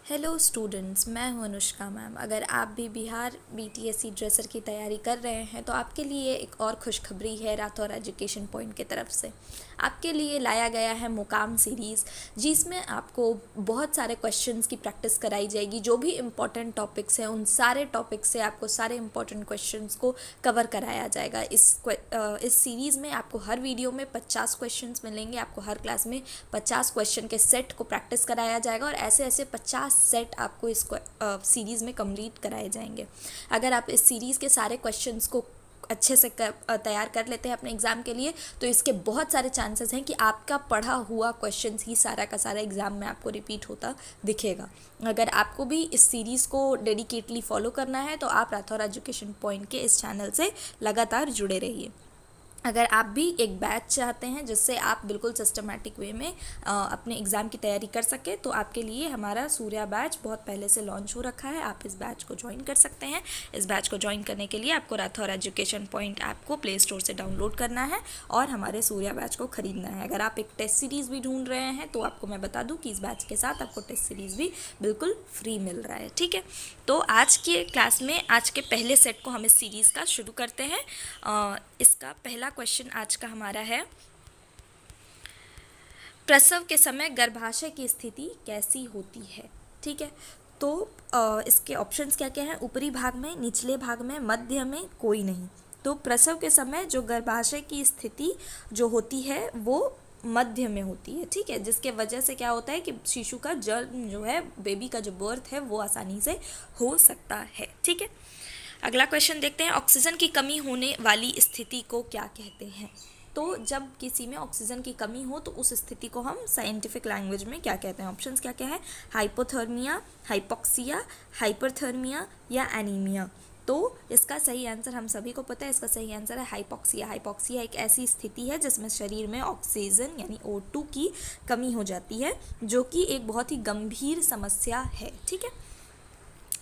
Hello students, मैं हूं Anushka ma'am. अगर आप भी बिहार बीटीएससी ड्रेसर की तैयारी कर रहे हैं तो आपके लिए एक और खुशखबरी है राठौर एजुकेशन पॉइंट की तरफ से। आपके लिए लाया गया है मुकाम सीरीज़, जिसमें आपको बहुत सारे क्वेश्चंस की प्रैक्टिस कराई जाएगी। जो भी इम्पॉर्टेंट टॉपिक्स हैं उन सारे टॉपिक्स से आपको सारे इम्पॉर्टेंट क्वेश्चंस को कवर कराया जाएगा। इस सीरीज़ में आपको हर वीडियो में 50 क्वेश्चंस मिलेंगे। आपको हर क्लास में 50 क्वेश्चन के सेट को प्रैक्टिस कराया जाएगा और ऐसे ऐसे 50 सेट आपको इस सीरीज़ में कंप्लीट कराए जाएंगे। अगर आप इस सीरीज़ के सारे क्वेश्चंस को अच्छे से तैयार कर लेते हैं अपने एग्ज़ाम के लिए, तो इसके बहुत सारे चांसेस हैं कि आपका पढ़ा हुआ क्वेश्चंस ही सारा का सारा एग्ज़ाम में आपको रिपीट होता दिखेगा। अगर आपको भी इस सीरीज़ को डेडिकेटली फॉलो करना है तो आप राठौर एजुकेशन पॉइंट के इस चैनल से लगातार जुड़े रहिए। अगर आप भी एक बैच चाहते हैं जिससे आप बिल्कुल सिस्टमेटिक वे में अपने एग्ज़ाम की तैयारी कर सकें, तो आपके लिए हमारा सूर्या बैच बहुत पहले से लॉन्च हो रखा है। आप इस बैच को ज्वाइन कर सकते हैं। इस बैच को ज्वाइन करने के लिए आपको राठौर एजुकेशन पॉइंट ऐप को प्ले स्टोर से डाउनलोड करना है और हमारे सूर्या बैच को ख़रीदना है। अगर आप एक टेस्ट सीरीज़ भी ढूंढ रहे हैं तो आपको मैं बता दूँ कि इस बैच के साथ आपको टेस्ट सीरीज़ भी बिल्कुल फ्री मिल रहा है। ठीक है, तो आज की क्लास में आज के पहले सेट को हम इस सीरीज़ का शुरू करते हैं। इसका पहला क्वेश्चन आज का हमारा है, प्रसव के समय गर्भाशय की स्थिति कैसी होती है। ठीक है, तो इसके ऑप्शंस क्या क्या हैं? ऊपरी भाग में, निचले भाग में, मध्य में, कोई नहीं। तो प्रसव के समय जो गर्भाशय की स्थिति जो होती है वो मध्य में होती है। ठीक है, जिसके वजह से क्या होता है कि शिशु का जन्म जो है, बेबी का जो बर्थ है वो आसानी से हो सकता है। ठीक है, अगला क्वेश्चन देखते हैं, ऑक्सीजन की कमी होने वाली स्थिति को क्या कहते हैं। तो जब किसी में ऑक्सीजन की कमी हो तो उस स्थिति को हम साइंटिफिक लैंग्वेज में क्या कहते हैं? ऑप्शंस क्या क्या है? हाइपोथर्मिया, हाइपोक्सिया, हाइपरथर्मिया या एनीमिया। तो इसका सही आंसर हम सभी को पता है, इसका सही आंसर है हाइपोक्सिया। हाइपोक्सिया एक ऐसी स्थिति है जिसमें शरीर में ऑक्सीजन यानी O2 की कमी हो जाती है, जो कि एक बहुत ही गंभीर समस्या है। ठीक है,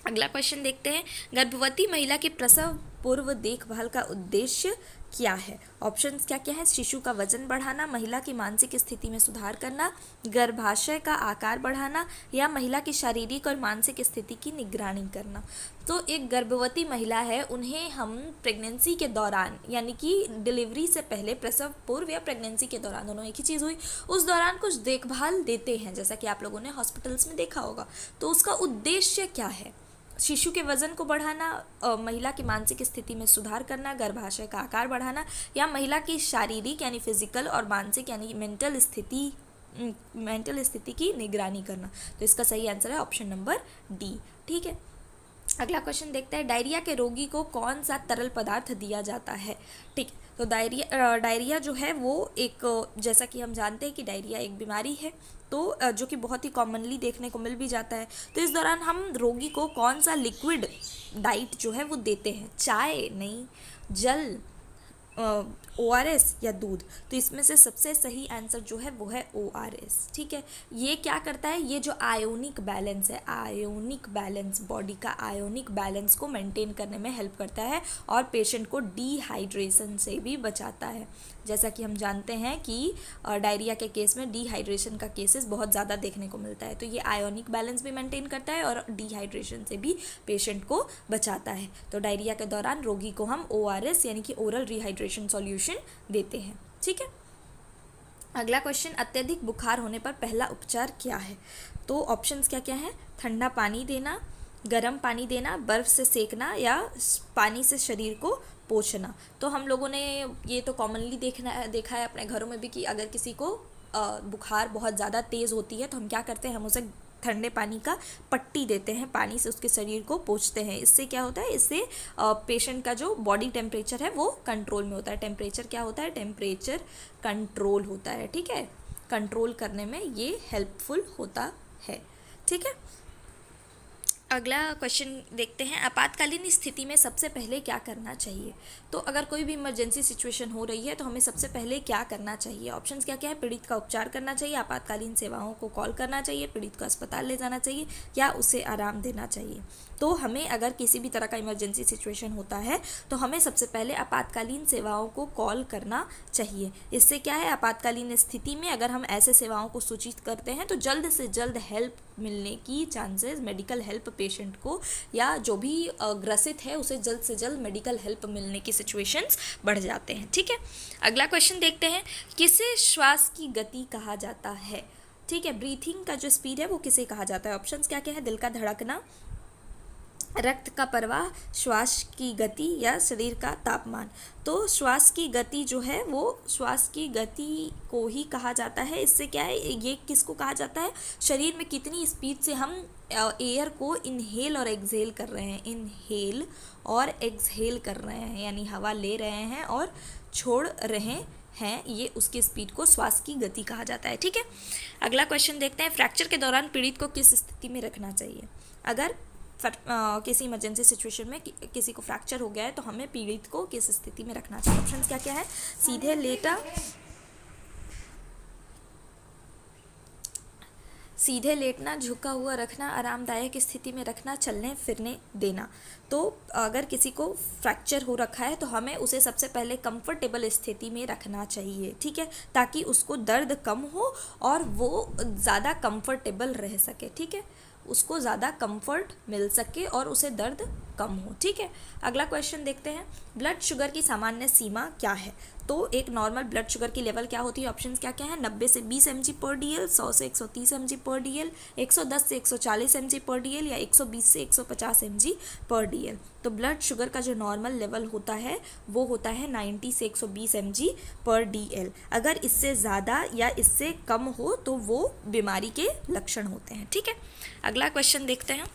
अगला क्वेश्चन देखते हैं, गर्भवती महिला की प्रसव पूर्व देखभाल का उद्देश्य क्या है। ऑप्शंस क्या क्या है? शिशु का वजन बढ़ाना, महिला की मानसिक स्थिति में सुधार करना, गर्भाशय का आकार बढ़ाना या महिला की शारीरिक और मानसिक स्थिति की निगरानी करना। तो एक गर्भवती महिला है, उन्हें हम प्रेगनेंसी के दौरान यानी कि डिलीवरी से पहले, प्रसव पूर्व या प्रेगनेंसी के दौरान, दोनों एक ही चीज़ हुई, उस दौरान कुछ देखभाल देते हैं, जैसा कि आप लोगों ने हॉस्पिटल्स में देखा होगा। तो उसका उद्देश्य क्या है? शिशु के वजन को बढ़ाना, महिला की मानसिक स्थिति में सुधार करना, गर्भाशय का आकार बढ़ाना या महिला की शारीरिक यानी फिजिकल और मानसिक यानी मेंटल स्थिति की निगरानी करना। तो इसका सही आंसर है ऑप्शन नंबर डी। ठीक है, अगला क्वेश्चन देखते हैं, डायरिया के रोगी को कौन सा तरल पदार्थ दिया जाता है। ठीक, तो डायरिया जो है वो एक, जैसा कि हम जानते हैं कि डायरिया एक बीमारी है, तो जो कि बहुत ही कॉमनली देखने को मिल भी जाता है। तो इस दौरान हम रोगी को कौन सा लिक्विड डाइट जो है वो देते हैं? चाय नहीं, जल, ORS या दूध। तो इसमें से सबसे सही आंसर जो है वो है ORS। ठीक है, ये क्या करता है? ये जो आयोनिक बैलेंस है, आयोनिक बैलेंस, बॉडी का आयोनिक बैलेंस को मेंटेन करने में हेल्प करता है और पेशेंट को डिहाइड्रेशन से भी बचाता है। जैसा कि हम जानते हैं कि डायरिया के केस में डिहाइड्रेशन का केसेस बहुत ज़्यादा देखने को मिलता है, तो ये आयोनिक बैलेंस भी मेंटेन करता है और डिहाइड्रेशन से भी पेशेंट को बचाता है। तो डायरिया के दौरान रोगी को हम ORS यानी कि ओरल रिहाइड्रेशन सॉल्यूशन देते हैं। ठीक है, अगला क्वेश्चन, अत्यधिक बुखार होने पर पहला उपचार क्या है। तो ऑप्शंस क्या क्या है? ठंडा पानी देना, गर्म पानी देना, बर्फ़ से सेकना या पानी से शरीर को पोंछना। तो हम लोगों ने ये तो कॉमनली देखा है अपने घरों में भी कि अगर किसी को बुखार बहुत ज़्यादा तेज़ होती है तो हम क्या करते हैं? हम उसे ठंडे पानी का पट्टी देते हैं, पानी से उसके शरीर को पोंछते हैं। इससे क्या होता है? इससे पेशेंट का जो बॉडी टेम्परेचर है वो कंट्रोल में होता है। टेम्परेचर क्या होता है? टेम्परेचर कंट्रोल होता है। ठीक है, कंट्रोल करने में ये हेल्पफुल होता है। ठीक है, अगला क्वेश्चन देखते हैं, आपातकालीन स्थिति में सबसे पहले क्या करना चाहिए। तो अगर कोई भी इमरजेंसी सिचुएशन हो रही है तो हमें सबसे पहले क्या करना चाहिए? ऑप्शंस क्या क्या है? पीड़ित का उपचार करना चाहिए, आपातकालीन सेवाओं को कॉल करना चाहिए, पीड़ित को अस्पताल ले जाना चाहिए या उसे आराम देना चाहिए। तो हमें अगर किसी भी तरह का इमरजेंसी सिचुएशन होता है तो हमें सबसे पहले आपातकालीन सेवाओं को कॉल करना चाहिए। इससे क्या है? आपातकालीन स्थिति में अगर हम ऐसे सेवाओं को सूचित करते हैं तो जल्द से जल्द हेल्प मिलने की चांसेस मेडिकल हेल्प पेशेंट को या जो भी ग्रसित है उसे जल्द से जल्द मेडिकल हेल्प मिलने की सिचुएशंस बढ़ जाते हैं। ठीक है, अगला क्वेश्चन देखते हैं, किसे श्वास की गति कहा जाता है? ठीक है, ब्रीथिंग का जो स्पीड है वो किसे कहा जाता है? ऑप्शंस क्या क्या है? दिल का धड़कना, रक्त का प्रवाह, श्वास की गति या शरीर का तापमान। तो श्वास की गति जो है वो श्वास की गति को ही कहा जाता है। इससे क्या है, ये किसको कहा जाता है? शरीर में कितनी स्पीड से हम एयर को इनहेल और एक्सहेल कर रहे हैं, इनहेल और एक्सहेल कर रहे हैं, यानी हवा ले रहे हैं और छोड़ रहे हैं, ये उसकी स्पीड को श्वास की गति कहा जाता है। ठीक है, अगला क्वेश्चन देखते हैं, फ्रैक्चर के दौरान पीड़ित को किस स्थिति में रखना चाहिए? अगर किसी इमरजेंसी सिचुएशन में किसी को फ्रैक्चर हो गया है तो हमें पीड़ित को किस स्थिति में रखना चाहिए? ऑप्शंस क्या क्या है? सीधे लेटा, सीधे लेटना, झुका हुआ रखना, आरामदायक स्थिति में रखना, चलने फिरने देना। तो अगर किसी को फ्रैक्चर हो रखा है तो हमें उसे सबसे पहले कंफर्टेबल स्थिति में रखना चाहिए। ठीक है, ताकि उसको दर्द कम हो और वो ज़्यादा कंफर्टेबल रह सके। ठीक है, उसको ज़्यादा कंफर्ट मिल सके और उसे दर्द कम हो। ठीक है, अगला क्वेश्चन देखते हैं, ब्लड शुगर की सामान्य सीमा क्या है? तो एक नॉर्मल ब्लड शुगर की लेवल क्या होती है? ऑप्शंस क्या क्या है? 90 से 20 mg पर DL, 100 से 130 mg पर DL, 110 से 140 mg पर DL या 120 से 150 mg पर DL। तो ब्लड शुगर का जो नॉर्मल लेवल होता है वो होता है 90 से 120 mg पर DL। अगर इससे ज़्यादा या इससे कम हो तो वो बीमारी के लक्षण होते हैं। ठीक है, अगला क्वेश्चन देखते हैं,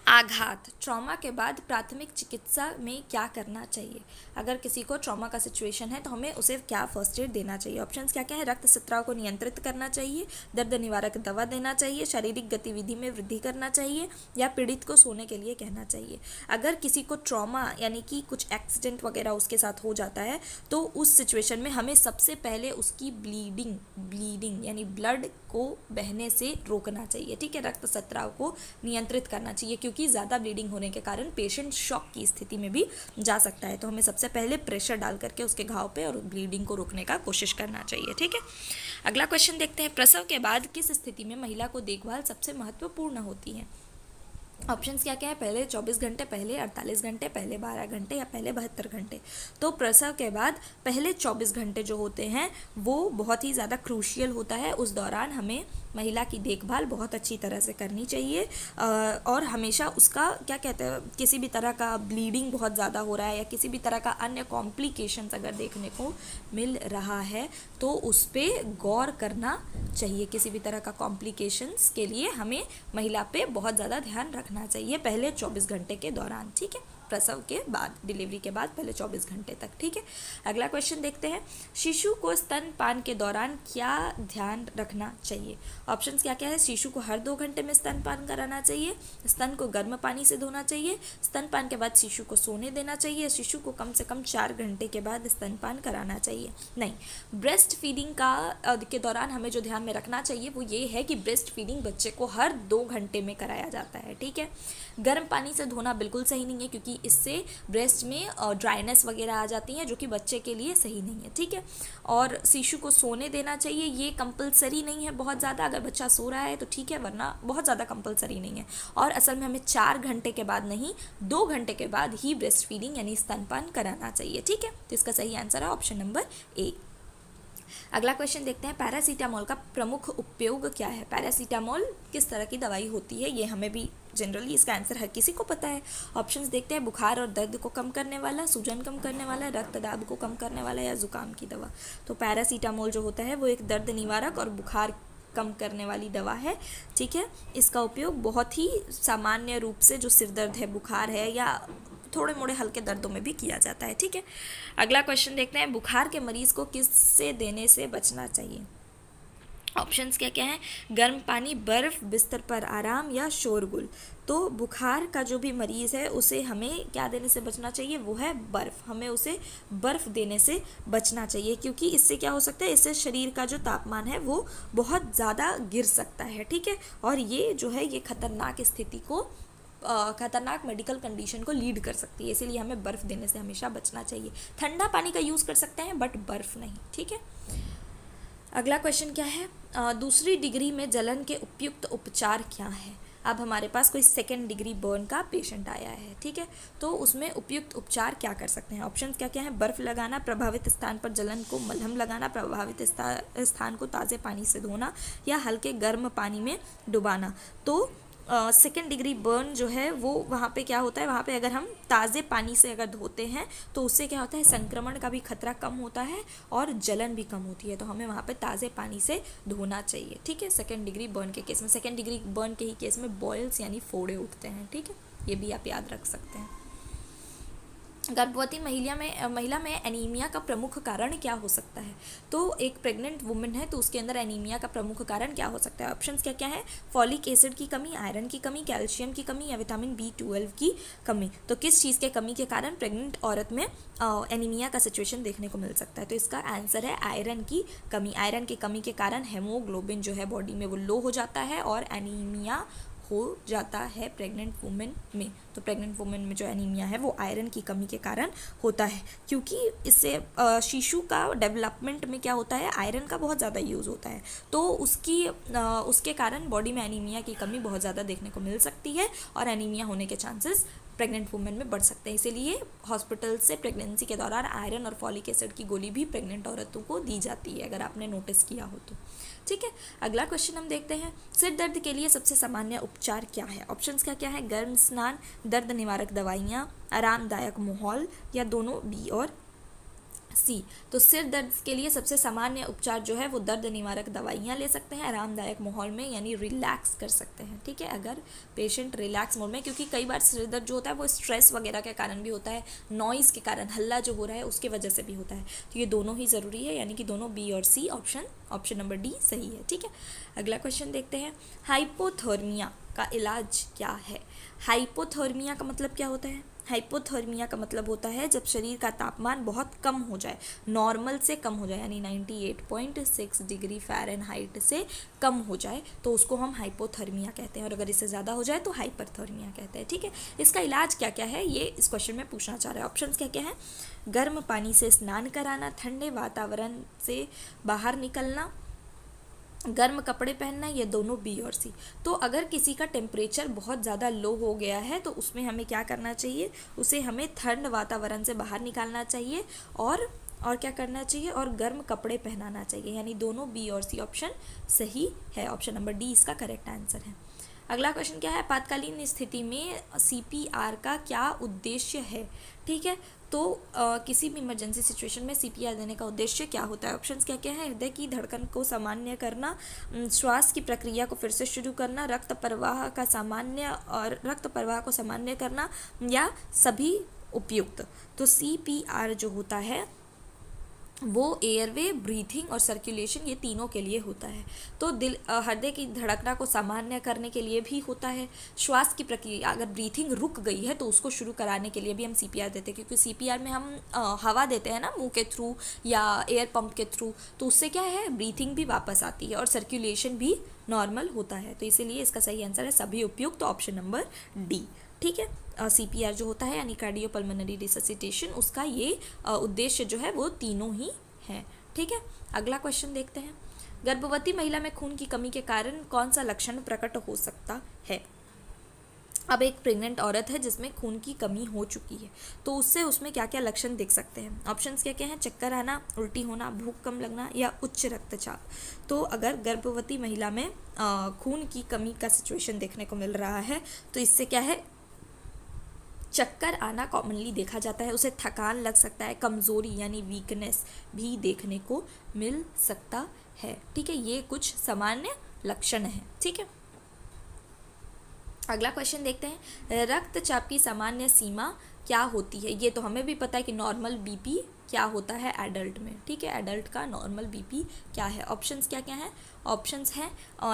आघात, ट्रॉमा के बाद प्राथमिक चिकित्सा में क्या करना चाहिए? अगर किसी को ट्रॉमा का सिचुएशन है तो हमें उसे क्या फर्स्ट एड देना चाहिए? ऑप्शंस क्या क्या है? रक्त स्राव को नियंत्रित करना चाहिए, दर्द निवारक दवा देना चाहिए, शारीरिक गतिविधि में वृद्धि करना चाहिए या पीड़ित को सोने के लिए कहना चाहिए। अगर किसी को ट्रॉमा यानी कि कुछ एक्सीडेंट वगैरह उसके साथ हो जाता है तो उस सिचुएशन में हमें सबसे पहले उसकी ब्लीडिंग यानी ब्लड को बहने से रोकना चाहिए। ठीक है, रक्त स्राव को नियंत्रित करना चाहिए, क्योंकि ज़्यादा ब्लीडिंग होने के कारण पेशेंट शॉक की स्थिति में भी जा सकता है। तो हमें सबसे पहले प्रेशर डाल करके उसके घाव पे और ब्लीडिंग को रोकने का कोशिश करना चाहिए। ठीक है, अगला क्वेश्चन देखते हैं, प्रसव के बाद किस स्थिति में महिला को देखभाल सबसे महत्वपूर्ण होती है? ऑप्शंस क्या क्या है? पहले 24 घंटे, पहले 48 घंटे, पहले 12 घंटे या पहले 72 घंटे। तो प्रसव के बाद पहले 24 घंटे जो होते हैं वो बहुत ही ज़्यादा क्रूशियल होता है। उस दौरान हमें महिला की देखभाल बहुत अच्छी तरह से करनी चाहिए और हमेशा उसका क्या कहते हैं, किसी भी तरह का ब्लीडिंग बहुत ज़्यादा हो रहा है या किसी भी तरह का अन्य कॉम्प्लिकेशंस अगर देखने को मिल रहा है तो उस पर गौर करना चाहिए। किसी भी तरह का कॉम्प्लिकेशंस के लिए हमें महिला पे बहुत ज़्यादा ध्यान रखना चाहिए पहले 24 घंटे के दौरान। ठीक है, प्रसव के बाद, डिलीवरी के बाद पहले 24 घंटे तक। ठीक है, अगला क्वेश्चन देखते हैं, शिशु को स्तनपान के दौरान क्या ध्यान रखना चाहिए? ऑप्शंस क्या क्या है? शिशु को हर 2 घंटे में स्तनपान कराना चाहिए, स्तन को गर्म पानी से धोना चाहिए, स्तनपान के बाद शिशु को सोने देना चाहिए, शिशु को कम से कम 4 घंटे के बाद स्तनपान कराना चाहिए। नहीं, ब्रेस्ट फीडिंग के दौरान हमें जो ध्यान में रखना चाहिए वो ये है कि ब्रेस्ट फीडिंग बच्चे को हर 2 घंटे में कराया जाता है। ठीक है, गर्म पानी से धोना बिल्कुल सही नहीं है, क्योंकि इससे ब्रेस्ट में ड्राइनेस वगैरह आ जाती है जो कि बच्चे के लिए सही नहीं है। ठीक है, और शिशु को सोने देना चाहिए, ये कंपलसरी नहीं है बहुत ज़्यादा, अगर बच्चा सो रहा है तो ठीक है, वरना बहुत ज़्यादा कंपलसरी नहीं है। और असल में हमें 4 घंटे के बाद नहीं, 2 घंटे के बाद ही ब्रेस्ट फीडिंग यानी स्तनपान कराना चाहिए। ठीक है, तो इसका सही आंसर है ऑप्शन नंबर ए। अगला क्वेश्चन देखते हैं, पैरासीटामोल का प्रमुख उपयोग क्या है? पैरासीटामोल किस तरह की दवाई होती है? ये हमें भी जनरली इसका आंसर हर किसी को पता है। ऑप्शंस देखते हैं, बुखार और दर्द को कम करने वाला, सूजन कम करने वाला, रक्त दाब को कम करने वाला या जुकाम की दवा। तो पैरासीटामोल जो होता है वो एक दर्द निवारक और बुखार कम करने वाली दवा है। ठीक है, इसका उपयोग बहुत ही सामान्य रूप से जो सिर दर्द है, बुखार है या थोड़े मोड़े हल्के दर्दों में भी किया जाता है। ठीक है, अगला क्वेश्चन देखते हैं, बुखार के मरीज को किससे देने से बचना चाहिए? ऑप्शंस क्या क्या हैं? गर्म पानी, बर्फ़, बिस्तर पर आराम या शोरगुल। तो बुखार का जो भी मरीज़ है उसे हमें क्या देने से बचना चाहिए? वो है बर्फ़। हमें उसे बर्फ़ देने से बचना चाहिए, क्योंकि इससे क्या हो सकता है, इससे शरीर का जो तापमान है वो बहुत ज़्यादा गिर सकता है। ठीक है, और ये जो है ये खतरनाक स्थिति को खतरनाक मेडिकल कंडीशन को लीड कर सकती है, इसीलिए हमें बर्फ़ देने से हमेशा बचना चाहिए। ठंडा पानी का यूज़ कर सकते हैं बट बर्फ़ नहीं। ठीक है, अगला क्वेश्चन क्या है, दूसरी डिग्री में जलन के उपयुक्त उपचार क्या है। अब हमारे पास कोई सेकेंड डिग्री बर्न का पेशेंट आया है, ठीक है, तो उसमें उपयुक्त उपचार क्या कर सकते हैं। ऑप्शन क्या क्या है, बर्फ़ लगाना, प्रभावित स्थान पर जलन को मलहम लगाना, प्रभावित स्थान को ताज़े पानी से धोना, या हल्के गर्म पानी में डुबाना। तो सेकेंड डिग्री बर्न जो है वो वहाँ पे क्या होता है, वहाँ पे अगर हम ताज़े पानी से अगर धोते हैं तो उससे क्या होता है, संक्रमण का भी खतरा कम होता है और जलन भी कम होती है। तो हमें वहाँ पे ताज़े पानी से धोना चाहिए, ठीक है, सेकेंड डिग्री बर्न के केस में। सेकेंड डिग्री बर्न के ही केस में बॉयल्स यानी फोड़े उठते हैं, ठीक है, ये भी आप याद रख सकते हैं। गर्भवती महिला में एनीमिया का प्रमुख कारण क्या हो सकता है। तो एक प्रेग्नेंट वुमेन है तो उसके अंदर एनीमिया का प्रमुख कारण क्या हो सकता है। ऑप्शंस क्या क्या है, फॉलिक एसिड की कमी, आयरन की कमी, कैल्शियम की कमी, या विटामिन B12 की कमी। तो किस चीज़ के कमी के कारण प्रेग्नेंट औरत में एनीमिया का सिचुएशन देखने को मिल सकता है। तो इसका आंसर है आयरन की कमी। आयरन की कमी के कारण हेमोग्लोबिन जो है बॉडी में वो लो हो जाता है और एनीमिया हो जाता है प्रेग्नेंट वुमेन में। तो प्रेग्नेंट वुमेन में जो एनीमिया है वो आयरन की कमी के कारण होता है, क्योंकि इससे शिशु का डेवलपमेंट में क्या होता है, आयरन का बहुत ज़्यादा यूज़ होता है। तो उसके कारण बॉडी में एनीमिया की कमी बहुत ज़्यादा देखने को मिल सकती है और एनीमिया होने के चांसेस प्रेग्नेंट वुमेन में बढ़ सकते हैं। इसीलिए हॉस्पिटल से प्रेगनेंसी के दौरान आयरन और फॉलिक एसिड की गोली भी प्रेग्नेंट औरतों को दी जाती है, अगर आपने नोटिस किया हो तो, ठीक है। अगला क्वेश्चन हम देखते हैं, सिर दर्द के लिए सबसे सामान्य उपचार क्या है। ऑप्शंस क्या क्या है, गर्म स्नान, दर्द निवारक दवाइयाँ, आरामदायक माहौल, या दोनों बी और सी। तो सिर दर्द के लिए सबसे सामान्य उपचार जो है वो दर्द निवारक दवाइयाँ ले सकते हैं, आरामदायक माहौल में यानी रिलैक्स कर सकते हैं, ठीक है, अगर पेशेंट रिलैक्स मोड में, क्योंकि कई बार सिर दर्द जो होता है वो स्ट्रेस वगैरह के कारण भी होता है, नॉइज़ के कारण, हल्ला जो हो रहा है उसके वजह से भी होता है। तो ये दोनों ही ज़रूरी है, यानी कि दोनों बी और सी, ऑप्शन नंबर डी सही है, ठीक है। अगला क्वेश्चन देखते हैं, हाइपोथर्मिया का इलाज क्या है। हाइपोथर्मिया का मतलब क्या होता है, हाइपोथर्मिया का मतलब होता है जब शरीर का तापमान बहुत कम हो जाए, नॉर्मल से कम हो जाए, यानी 98.6 डिग्री फ़ारेनहाइट से कम हो जाए तो उसको हम हाइपोथर्मिया कहते हैं, और अगर इससे ज़्यादा हो जाए तो हाइपरथर्मिया कहते हैं, ठीक है। इसका इलाज क्या क्या है ये इस क्वेश्चन में पूछना चाह रहा है। ऑप्शंस क्या क्या है, गर्म पानी से स्नान कराना, ठंडे वातावरण से बाहर निकलना, गर्म कपड़े पहनना, ये दोनों बी और सी। तो अगर किसी का टेम्परेचर बहुत ज़्यादा लो हो गया है तो उसमें हमें क्या करना चाहिए, उसे हमें ठंड वातावरण से बाहर निकालना चाहिए और क्या करना चाहिए, और गर्म कपड़े पहनाना चाहिए, यानी दोनों बी और सी ऑप्शन सही है। ऑप्शन नंबर डी इसका करेक्ट आंसर है। अगला क्वेश्चन क्या है, आपातकालीन स्थिति में CPR का क्या उद्देश्य है, ठीक है। तो किसी भी इमरजेंसी सिचुएशन में CPR देने का उद्देश्य क्या होता है। ऑप्शंस क्या क्या है, हृदय की धड़कन को सामान्य करना, श्वास की प्रक्रिया को फिर से शुरू करना, रक्त प्रवाह को सामान्य करना, या सभी उपयुक्त। तो CPR जो होता है वो एयरवे, ब्रीथिंग और सर्कुलेशन, ये तीनों के लिए होता है। तो हृदय की धड़कना को सामान्य करने के लिए भी होता है, श्वास की प्रक्रिया, अगर ब्रीथिंग रुक गई है तो उसको शुरू कराने के लिए भी हम CPR देते हैं, क्योंकि CPR में हम हवा देते हैं ना मुंह के थ्रू या एयर पंप के थ्रू, तो उससे क्या है, ब्रीथिंग भी वापस आती है और सर्कुलेशन भी नॉर्मल होता है। तो इसीलिए इसका सही आंसर है सभी उपयुक्त, तो ऑप्शन नंबर डी, ठीक है। CPR जो होता है यानी कार्डियोपल्मोनरी रिससिटेशन, उसका ये उद्देश्य जो है वो तीनों ही है, ठीक है। अगला क्वेश्चन देखते हैं, गर्भवती महिला में खून की कमी के कारण कौन सा लक्षण प्रकट हो सकता है। अब एक प्रेग्नेंट औरत है जिसमें खून की कमी हो चुकी है, तो उसमें क्या क्या लक्षण दिख सकते हैं। ऑप्शंस क्या क्या हैं, चक्कर आना, उल्टी होना, भूख कम लगना, या उच्च रक्तचाप। तो अगर गर्भवती महिला में खून की कमी का सिचुएशन देखने को मिल रहा है तो इससे क्या है, चक्कर आना कॉमनली देखा जाता है, उसे थकान लग सकता है, कमज़ोरी यानी वीकनेस भी देखने को मिल सकता है, ठीक है। ये कुछ सामान्य लक्षण हैं, ठीक है। अगला क्वेश्चन देखते हैं, रक्तचाप की सामान्य सीमा क्या होती है। ये तो हमें भी पता है कि नॉर्मल BP क्या होता है एडल्ट में, ठीक है, एडल्ट का नॉर्मल BP क्या है। ऑप्शंस क्या क्या हैं, ऑप्शंस हैं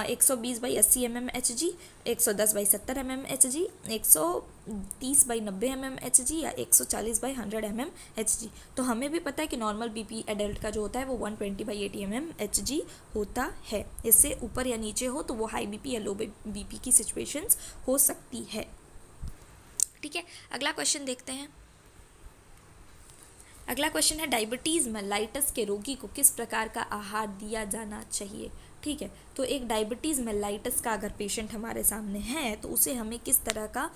120/80 mmHg, 110/70 mmHg, 130/90 mmHg, या 140/100 mmHg। तो हमें भी पता है कि नॉर्मल BP एडल्ट का जो होता है वो 120/80 mmHg होता है। इससे ऊपर या नीचे हो तो वो हाई BP या लो BP की सिचुएशंस हो सकती है, ठीक है। अगला क्वेश्चन देखते हैं, अगला क्वेश्चन है डायबिटीज़ मेलाइटस के रोगी को किस प्रकार का आहार दिया जाना चाहिए। ठीक है, तो एक डायबिटीज़ मेलाइटस का अगर पेशेंट हमारे सामने है तो उसे हमें किस तरह का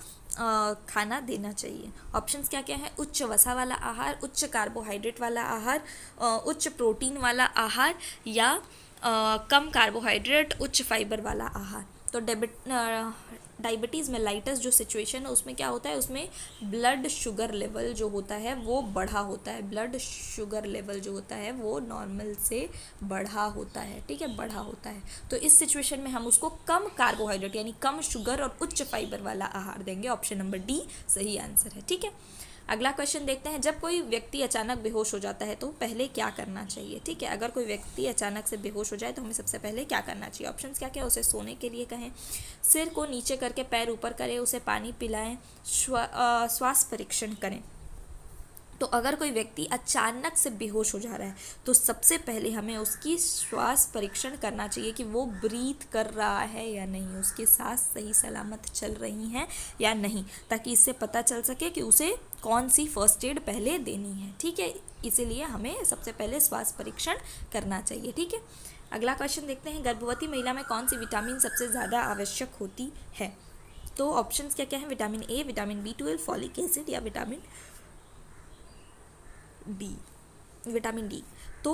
खाना देना चाहिए। ऑप्शंस क्या क्या है, उच्च वसा वाला आहार, उच्च कार्बोहाइड्रेट वाला आहार, उच्च प्रोटीन वाला आहार, या कम कार्बोहाइड्रेट उच्च फाइबर वाला आहार। तो डायबिटीज़ मेलाइटस जो सिचुएशन है उसमें क्या होता है, उसमें ब्लड शुगर लेवल जो होता है वो बढ़ा होता है, ब्लड शुगर लेवल जो होता है वो नॉर्मल से बढ़ा होता है। ठीक है, बढ़ा होता है। तो इस सिचुएशन में हम उसको कम कार्बोहाइड्रेट यानी कम शुगर और उच्च फाइबर वाला आहार देंगे। ऑप्शन नंबर डी सही आंसर है। ठीक है, अगला क्वेश्चन देखते हैं, जब कोई व्यक्ति अचानक बेहोश हो जाता है तो पहले क्या करना चाहिए। ठीक है, अगर कोई व्यक्ति अचानक से बेहोश हो जाए तो हमें सबसे पहले क्या करना चाहिए। ऑप्शंस क्या क्या, उसे सोने के लिए कहें, सिर को नीचे करके पैर ऊपर करें, उसे पानी पिलाएं, श्वास परीक्षण करें। तो अगर कोई व्यक्ति अचानक से बेहोश हो जा रहा है तो सबसे पहले हमें उसकी श्वास परीक्षण करना चाहिए कि वो ब्रीथ कर रहा है या नहीं, उसकी सांस सही सलामत चल रही हैं या नहीं, ताकि इससे पता चल सके कि उसे कौन सी फर्स्ट एड पहले देनी है। ठीक है, इसीलिए हमें सबसे पहले श्वास परीक्षण करना चाहिए। ठीक है, अगला क्वेश्चन देखते हैं, गर्भवती महिला में कौन सी विटामिन सबसे ज़्यादा आवश्यक होती है। तो ऑप्शंस क्या क्या हैं, vitamin A, vitamin B12, folic acid या विटामिन डी। तो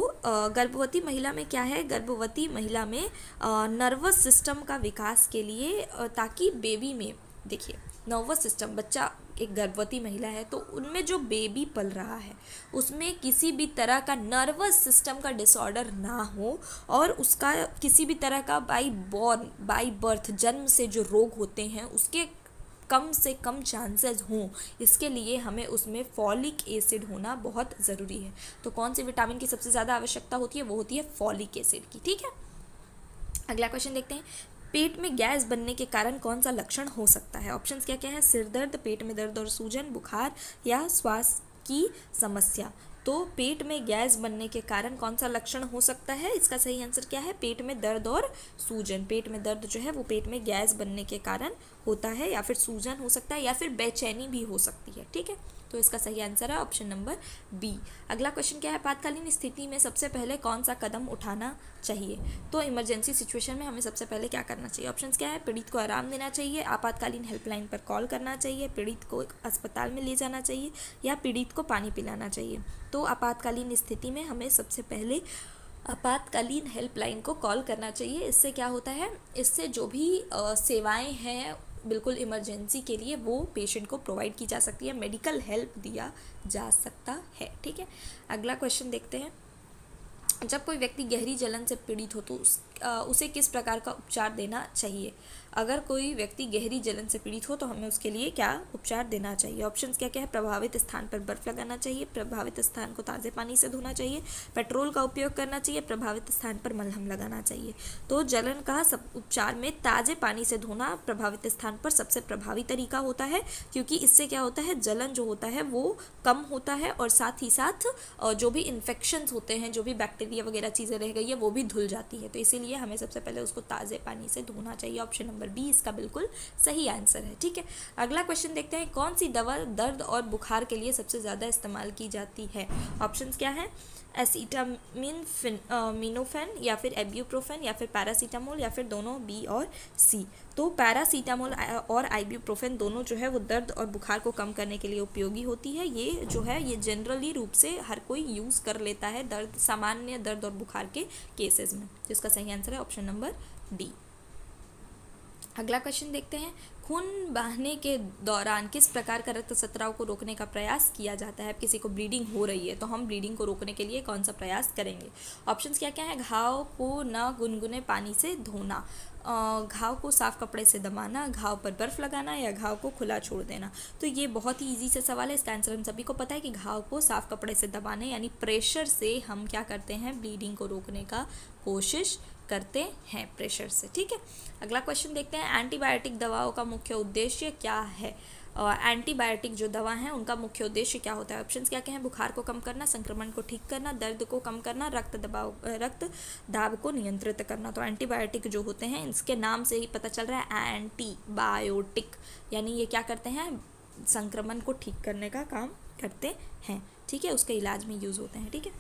गर्भवती महिला में क्या है, गर्भवती महिला में नर्वस सिस्टम का विकास के लिए ताकि बेबी में, देखिए नर्वस सिस्टम, बच्चा एक गर्भवती महिला है तो उनमें जो बेबी पल रहा है उसमें किसी भी तरह का नर्वस सिस्टम का डिसऑर्डर ना हो और उसका किसी भी तरह का बाई बर्थ जन्म से जो रोग होते हैं उसके कम से कम चांसेस हों, इसके लिए हमें उसमें फॉलिक एसिड होना बहुत ज़रूरी है। तो कौन सी विटामिन की सबसे ज़्यादा आवश्यकता होती है, वो होती है फॉलिक एसिड की। ठीक है, अगला क्वेश्चन देखते हैं, पेट में गैस बनने के कारण कौन सा लक्षण हो सकता है। ऑप्शंस क्या क्या है, सिर दर्द, पेट में दर्द और सूजन, बुखार या श्वास की समस्या। तो पेट में गैस बनने के कारण कौन सा लक्षण हो सकता है, इसका सही आंसर क्या है, पेट में दर्द और सूजन। पेट में दर्द जो है वो पेट में गैस बनने के कारण होता है, या फिर सूजन हो सकता है, या फिर बेचैनी भी हो सकती है। ठीक है, तो इसका सही आंसर है ऑप्शन नंबर बी। अगला क्वेश्चन क्या है, आपातकालीन स्थिति में सबसे पहले कौन सा कदम उठाना चाहिए। तो इमरजेंसी सिचुएशन में हमें सबसे पहले क्या करना चाहिए। ऑप्शंस क्या है, पीड़ित को आराम देना चाहिए, आपातकालीन हेल्पलाइन पर कॉल करना चाहिए, पीड़ित को अस्पताल में ले जाना चाहिए, या पीड़ित को पानी पिलाना चाहिए। तो आपातकालीन स्थिति में हमें सबसे पहले आपातकालीन हेल्पलाइन को कॉल करना चाहिए। इससे क्या होता है, इससे जो भी सेवाएं हैं बिल्कुल इमरजेंसी के लिए वो पेशेंट को प्रोवाइड की जा सकती है, मेडिकल हेल्प दिया जा सकता है। ठीक है, अगला क्वेश्चन देखते हैं, जब कोई व्यक्ति गहरी जलन से पीड़ित हो तो उसे किस प्रकार का उपचार देना चाहिए। अगर कोई व्यक्ति गहरी जलन से पीड़ित हो तो हमें उसके लिए क्या उपचार देना चाहिए। ऑप्शंस क्या क्या है, प्रभावित स्थान पर बर्फ लगाना चाहिए, प्रभावित स्थान को ताज़े पानी से धोना चाहिए, पेट्रोल का उपयोग करना चाहिए, प्रभावित स्थान पर मलहम लगाना चाहिए। तो जलन का सब उपचार में ताज़े पानी से धोना प्रभावित स्थान पर सबसे प्रभावी तरीका होता है, क्योंकि इससे क्या होता है, जलन जो होता है वो कम होता है और साथ ही साथ जो भी इन्फेक्शंस होते हैं, जो भी बैक्टीरिया वगैरह चीज़ें रह गई है वो भी धुल जाती है। तो इसीलिए हमें सबसे पहले उसको ताज़े पानी से धोना चाहिए। ऑप्शन नंबर बी इसका बिल्कुल सही आंसर है। ठीक है, अगला क्वेश्चन देखते हैं, कौन सी दवा दर्द और बुखार के लिए सबसे ज़्यादा इस्तेमाल की जाती है। ऑप्शंस क्या है, एसिटामिनोफेन या फिर एब्यूप्रोफेन या फिर पैरासीटामोल या फिर दोनों बी और सी। तो पैरासीटामोल और आइब्यूप्रोफेन दोनों जो है वो दर्द और बुखार को कम करने के लिए उपयोगी होती है। ये जो है ये जनरली रूप से हर कोई यूज़ कर लेता है दर्द, सामान्य दर्द और बुखार के केसेस में। तो इसका सही आंसर है ऑप्शन नंबर डी। अगला क्वेश्चन देखते हैं, खून बहने के दौरान किस प्रकार का रक्त स्राव को रोकने का प्रयास किया जाता है। अब किसी को ब्लीडिंग हो रही है तो हम ब्लीडिंग को रोकने के लिए कौन सा प्रयास करेंगे। ऑप्शंस क्या क्या है, घाव को न गुनगुने पानी से धोना, घाव को साफ कपड़े से दबाना, घाव पर बर्फ़ लगाना या घाव को खुला छोड़ देना। तो ये बहुत ही इजी से सवाल है, इसका आंसर हम सभी को पता है कि घाव को साफ कपड़े से दबाने यानी प्रेशर से हम क्या करते हैं, ब्लीडिंग को रोकने का कोशिश करते हैं प्रेशर से। ठीक है, अगला क्वेश्चन देखते हैं, एंटीबायोटिक दवाओं का मुख्य उद्देश्य क्या है। एंटीबायोटिक जो दवा हैं उनका मुख्य उद्देश्य क्या होता है। ऑप्शंस क्या क्या हैं, बुखार को कम करना, संक्रमण को ठीक करना, दर्द को कम करना, रक्त दाब को नियंत्रित करना। तो एंटीबायोटिक जो होते हैं इसके नाम से ही पता चल रहा है एंटीबायोटिक, यानी ये क्या करते हैं, संक्रमण को ठीक करने का काम करते हैं। ठीक है, उसके इलाज में यूज़ होते हैं। ठीक है,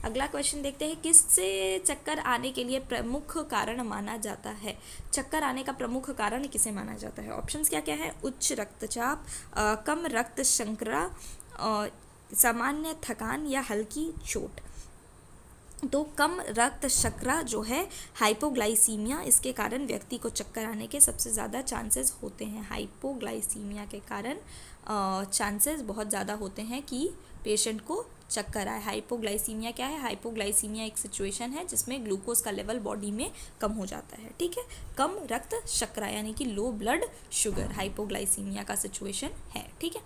अगला क्वेश्चन देखते हैं, किससे चक्कर आने के लिए प्रमुख कारण माना जाता है? चक्कर आने का प्रमुख कारण किसे माना जाता है? ऑप्शंस क्या क्या है? उच्च रक्तचाप, कम रक्त शर्करा, सामान्य थकान या हल्की चोट। तो कम रक्त शर्करा जो है हाइपोग्लाइसीमिया, इसके कारण व्यक्ति को चक्कर आने के सबसे ज़्यादा चांसेस होते हैं। हाइपोग्लाइसीमिया के कारण चांसेस बहुत ज़्यादा होते हैं कि पेशेंट को चक्कर आए। हाइपोग्लाइसीमिया क्या है? हाइपोग्लाइसीमिया एक सिचुएशन है जिसमें ग्लूकोज का लेवल बॉडी में कम हो जाता है। ठीक है, कम रक्त शर्करा यानी कि लो ब्लड शुगर हाइपोग्लाइसीमिया का सिचुएशन है। ठीक है,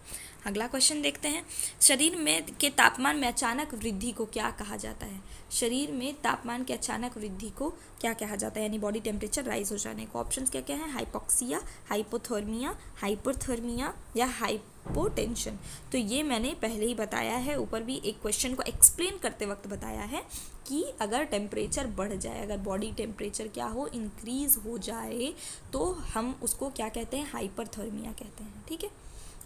अगला क्वेश्चन देखते हैं, शरीर में के तापमान में अचानक वृद्धि को क्या कहा जाता है? शरीर में तापमान के अचानक वृद्धि को क्या कहा जाता है, यानी बॉडी टेम्परेचर राइज हो जाने को? ऑप्शंस क्या क्या है? हाइपोक्सिया, हाइपोथर्मिया, हाइपरथर्मिया या हाइपोटेंशन। तो ये मैंने पहले ही बताया है, ऊपर भी एक क्वेश्चन को एक्सप्लेन करते वक्त बताया है कि अगर टेम्परेचर बढ़ जाए, अगर बॉडी टेम्परेचर क्या हो, इंक्रीज हो जाए, तो हम उसको क्या कहते हैं? हाइपरथर्मिया कहते हैं। ठीक है,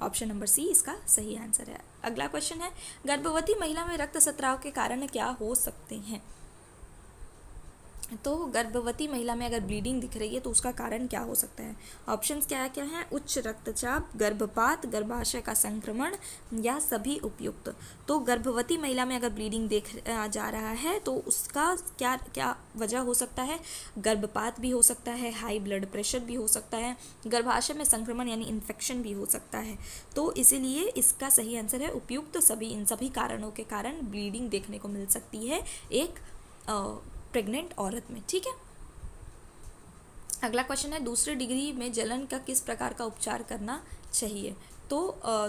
ऑप्शन नंबर सी इसका सही आंसर है। अगला क्वेश्चन है, गर्भवती महिला में रक्तस्राव के कारण क्या हो सकते हैं? तो गर्भवती महिला में अगर ब्लीडिंग दिख रही है तो उसका कारण क्या हो सकता है? ऑप्शंस क्या क्या हैं? उच्च रक्तचाप, गर्भपात, गर्भाशय का संक्रमण या सभी उपयुक्त। तो गर्भवती महिला में अगर ब्लीडिंग देख जा रहा है तो उसका क्या क्या वजह हो सकता है? गर्भपात भी हो सकता है, हाई ब्लड प्रेशर भी हो सकता है, गर्भाशय में संक्रमण यानी इन्फेक्शन भी हो सकता है। तो इसीलिए इसका सही आंसर है उपयुक्त सभी। इन सभी कारणों के कारण ब्लीडिंग देखने को मिल सकती है एक प्रेग्नेंट औरत में। ठीक है, अगला क्वेश्चन है, दूसरी डिग्री में जलन का किस प्रकार का उपचार करना चाहिए? तो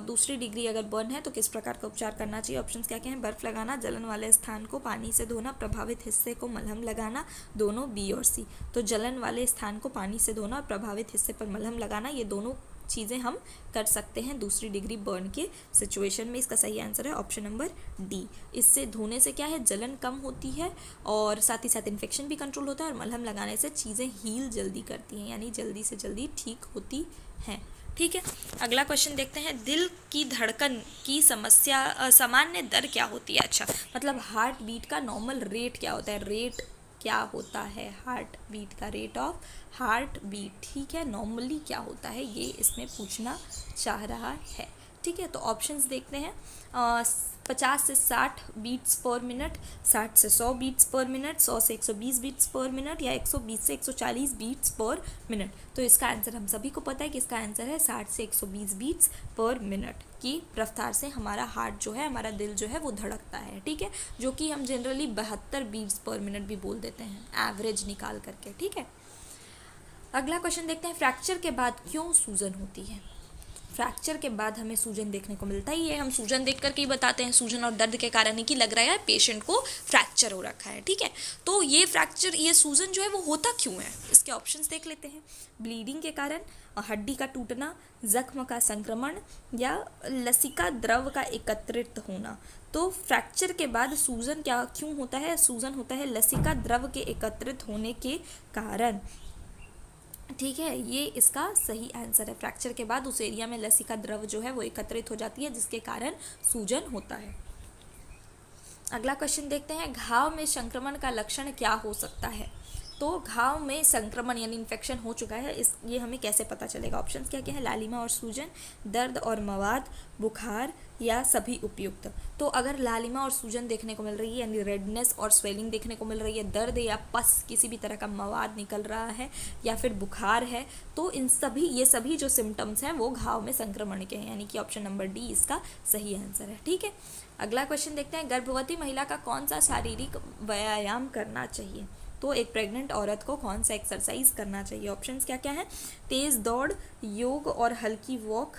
दूसरी डिग्री अगर बर्न है तो किस प्रकार का उपचार करना चाहिए? ऑप्शंस क्या क्या हैं? बर्फ लगाना, जलन वाले स्थान को पानी से धोना, प्रभावित हिस्से को मलहम लगाना, दोनों बी और सी। तो जलन वाले स्थान को पानी से धोना और प्रभावित हिस्से पर मलहम लगाना, ये दोनों चीज़ें हम कर सकते हैं दूसरी डिग्री बर्न के सिचुएशन में। इसका सही आंसर है ऑप्शन नंबर डी। इससे धोने से क्या है? जलन कम होती है और साथ ही साथ इन्फेक्शन भी कंट्रोल होता है, और मलहम लगाने से चीज़ें हील जल्दी करती हैं, यानी जल्दी से जल्दी ठीक होती हैं। ठीक है, अगला क्वेश्चन देखते हैं, दिल की धड़कन की समस्या सामान्य दर क्या होती है? अच्छा, मतलब हार्ट बीट का नॉर्मल रेट क्या होता है? रेट क्या होता है हार्ट बीट का? रेट ऑफ हार्ट बीट, ठीक है, नॉर्मली क्या होता है, ये इसमें पूछना चाह रहा है। ठीक है, तो ऑप्शंस देखते हैं, 50 से 60 बीट्स पर मिनट, 60 से 100 बीट्स पर मिनट, 100 से 120 बीट्स पर मिनट या 120 से 140 बीट्स पर मिनट। तो इसका आंसर हम सभी को पता है कि इसका आंसर है 60 से 120 बीट्स पर मिनट की रफ्तार से हमारा हार्ट जो है, हमारा दिल जो है वो धड़कता है। ठीक है, जो कि हम जनरली 72 बीट्स पर मिनट भी बोल देते हैं एवरेज निकाल करके। ठीक है, अगला क्वेश्चन देखते हैं, फ्रैक्चर के बाद क्यों सूजन होती है? फ्रैक्चर के बाद हमें सूजन देखने को मिलता ही है, हम सूजन देख करके ही बताते हैं सूजन और दर्द के कारण ही कि लग रहा है पेशेंट को फ्रैक्चर हो रखा है। ठीक है, तो ये फ्रैक्चर, ये सूजन जो है वो होता क्यों है? इसके ऑप्शंस देख लेते हैं, ब्लीडिंग के कारण, हड्डी का टूटना, जख्म का संक्रमण या लसिका द्रव का एकत्रित होना। तो फ्रैक्चर के बाद सूजन क्या क्यों होता है? सूजन होता है लसिका द्रव के एकत्रित होने के कारण। ठीक है, ये इसका सही आंसर है। फ्रैक्चर के बाद उस एरिया में लसिका द्रव जो है वो एकत्रित हो जाती है, जिसके कारण सूजन होता है। अगला क्वेश्चन देखते हैं, घाव में संक्रमण का लक्षण क्या हो सकता है? तो घाव में संक्रमण यानी इन्फेक्शन हो चुका है, ये हमें कैसे पता चलेगा? ऑप्शंस क्या क्या है? लालिमा और सूजन, दर्द और मवाद, बुखार या सभी उपयुक्त। तो अगर लालिमा और सूजन देखने को मिल रही है यानी रेडनेस और स्वेलिंग देखने को मिल रही है, दर्द या पस किसी भी तरह का मवाद निकल रहा है या फिर बुखार है, तो ये सभी जो सिम्टम्स हैं वो घाव में संक्रमण के हैं, यानी कि ऑप्शन नंबर डी इसका सही आंसर है। ठीक है, अगला क्वेश्चन देखते हैं, गर्भवती महिला का कौन सा शारीरिक व्यायाम करना चाहिए? तो एक प्रेग्नेंट औरत को कौन सा एक्सरसाइज करना चाहिए? ऑप्शंस क्या क्या हैं? तेज़ दौड़, योग और हल्की वॉक,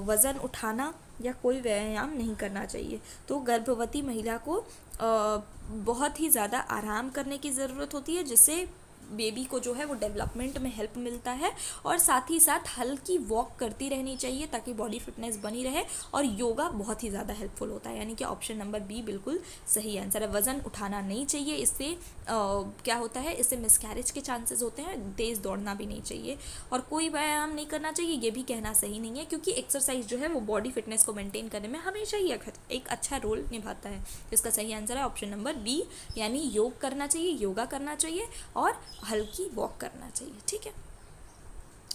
वज़न उठाना या कोई व्यायाम नहीं करना चाहिए। तो गर्भवती महिला को बहुत ही ज़्यादा आराम करने की ज़रूरत होती है, जिससे बेबी को जो है वो डेवलपमेंट में हेल्प मिलता है, और साथ ही साथ हल्की वॉक करती रहनी चाहिए ताकि बॉडी फिटनेस बनी रहे, और योगा बहुत ही ज़्यादा हेल्पफुल होता है, यानी कि ऑप्शन नंबर बी बिल्कुल सही आंसर है। वज़न उठाना नहीं चाहिए, इससे क्या होता है, इससे मिसकैरेज के चांसेस होते हैं, तेज़ दौड़ना भी नहीं चाहिए, और कोई व्यायाम नहीं करना चाहिए, ये भी कहना सही नहीं है, क्योंकि एक्सरसाइज जो है वो बॉडी फिटनेस को मेंटेन करने में हमेशा ही एक अच्छा रोल निभाता है। इसका सही आंसर है ऑप्शन नंबर बी, यानी योग करना चाहिए, योगा करना चाहिए और हल्की वॉक करना चाहिए। ठीक है।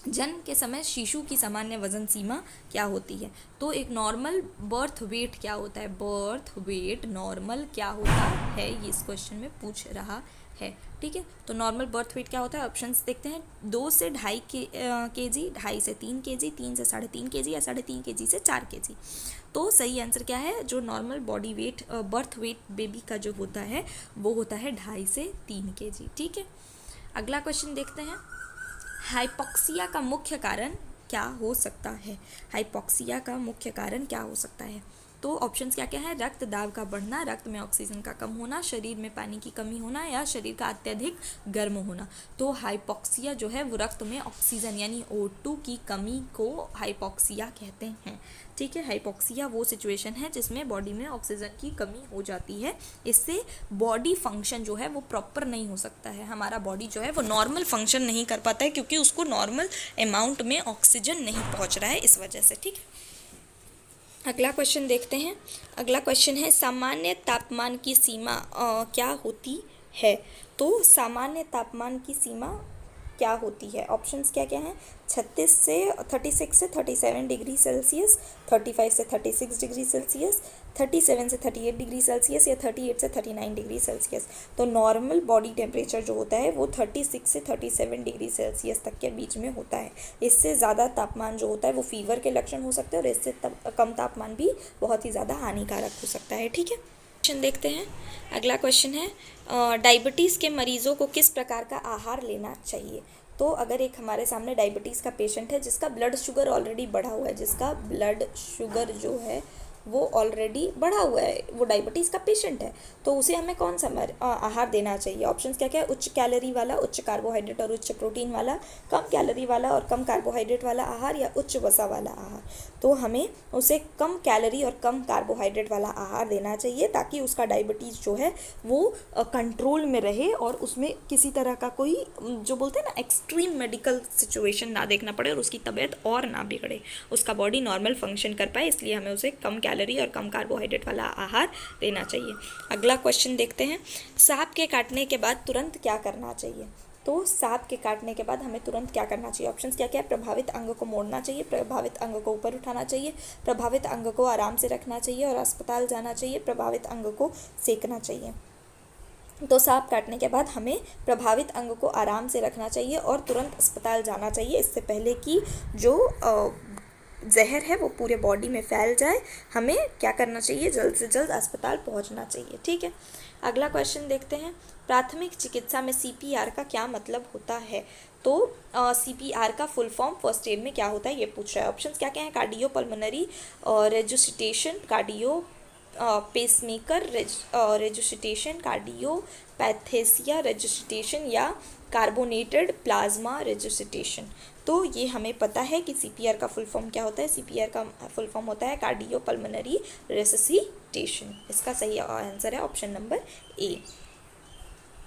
जन्म के समय शिशु की सामान्य वजन सीमा क्या होती है? तो एक नॉर्मल बर्थ वेट क्या होता है? बर्थ वेट नॉर्मल क्या होता है, ये इस क्वेश्चन में पूछ रहा है। ठीक है, तो नॉर्मल बर्थ वेट क्या होता है? ऑप्शंस देखते हैं। 2 से 2.5 kg, 2.5 से 3 kg, 3 से 3.5 kg, या 3.5 kg से 4 kg। तो सही आंसर क्या है? जो normal body weight birth weight baby का जो होता है वो होता है 2.5 से 3 kg। ठीक है, अगला क्वेश्चन देखते हैं। हाइपॉक्सिया का मुख्य कारण क्या हो सकता है? हाइपॉक्सिया का मुख्य कारण क्या हो सकता है? तो ऑप्शंस क्या क्या है? रक्त दाब का बढ़ना, रक्त में ऑक्सीजन का कम होना, शरीर में पानी की कमी होना, या शरीर का अत्यधिक गर्म होना। तो हाइपॉक्सिया जो है वो रक्त में ऑक्सीजन यानी O2 की कमी को हाइपॉक्सिया कहते हैं। ठीक है, हाइपॉक्सिया वो सिचुएशन है जिसमें बॉडी में ऑक्सीजन की कमी हो जाती है, इससे बॉडी फंक्शन जो है वो प्रॉपर नहीं हो सकता है, हमारा बॉडी जो है वो नॉर्मल फंक्शन नहीं कर पाता है, क्योंकि उसको नॉर्मल अमाउंट में ऑक्सीजन नहीं पहुंच रहा है इस वजह से। ठीक है, अगला क्वेश्चन देखते हैं। अगला क्वेश्चन है, सामान्य तापमान की सीमा क्या होती है? तो सामान्य तापमान की सीमा क्या होती है? ऑप्शंस क्या क्या हैं? 36 से 37 डिग्री सेल्सियस, 35 से 36 डिग्री सेल्सियस, 37 से 38 डिग्री सेल्सियस, या 38 से 39 डिग्री सेल्सियस। तो नॉर्मल बॉडी टेम्परेचर जो होता है वो 36 से 37 डिग्री सेल्सियस तक के बीच में होता है। इससे ज़्यादा तापमान जो होता है वो फीवर के लक्षण हो सकते हैं, और इससे कम तापमान भी बहुत ही ज़्यादा हानिकारक हो सकता है। ठीक है, क्वेश्चन देखते हैं। अगला क्वेश्चन है, डायबिटीज़ के मरीजों को किस प्रकार का आहार लेना चाहिए? तो अगर एक हमारे सामने डायबिटीज़ का पेशेंट है जिसका ब्लड शुगर ऑलरेडी बढ़ा हुआ है, जिसका ब्लड शुगर जो है वो ऑलरेडी बढ़ा हुआ है, वो डायबिटीज़ का पेशेंट है, तो उसे हमें कौन सा आहार देना चाहिए? ऑप्शंस क्या क्या है? उच्च कैलोरी वाला, उच्च कार्बोहाइड्रेट और उच्च प्रोटीन वाला, कम कैलोरी वाला और कम कार्बोहाइड्रेट वाला आहार, या उच्च वसा वाला आहार। तो हमें उसे कम कैलोरी और कम कार्बोहाइड्रेट वाला आहार देना चाहिए, ताकि उसका डायबिटीज़ जो है वो कंट्रोल में रहे, और उसमें किसी तरह का कोई जो बोलते हैं ना एक्सट्रीम मेडिकल सिचुएशन ना देखना पड़े, और उसकी तबीयत और ना बिगड़े, उसका बॉडी नॉर्मल फंक्शन कर पाए, इसलिए हमें उसे कम कैलोरी और कम कार्बोहाइड्रेट वाला आहार देना चाहिए। अगला क्वेश्चन देखते हैं। सांप के काटने के बाद तुरंत क्या करना चाहिए? तो सांप के काटने के बाद हमें तुरंत क्या करना चाहिए? ऑप्शंस क्या क्या है? प्रभावित अंग को मोड़ना चाहिए, प्रभावित अंग को ऊपर उठाना चाहिए, प्रभावित अंग को आराम से रखना चाहिए और अस्पताल जाना चाहिए, प्रभावित अंग को सेकना चाहिए। तो सांप काटने के बाद हमें प्रभावित अंग को आराम से रखना चाहिए और तुरंत अस्पताल जाना चाहिए, इससे पहले कि जो जहर है वो पूरे बॉडी में फैल जाए। हमें क्या करना चाहिए? जल्द से जल्द अस्पताल पहुंचना चाहिए। ठीक है, अगला क्वेश्चन देखते हैं। प्राथमिक चिकित्सा में CPR का क्या मतलब होता है? तो CPR का फुल फॉर्म फर्स्ट एड में क्या होता है ये पूछ रहा है। ऑप्शंस क्या क्या हैं? कार्डियो पल्मोनरी रेजुसिटेशन, कार्डियो पेसमेकर रेजुसिटेशन, कार्डियोपैथेसिया रेजुसिटेशन, या कार्बोनेटेड प्लाज्मा रेजुसिटेशन। तो ये हमें पता है कि CPR का फुल फॉर्म क्या होता है। CPR का फुल फॉर्म होता है कार्डियो पल्मोनरी रेससिटेशन। इसका सही आंसर है ऑप्शन नंबर ए।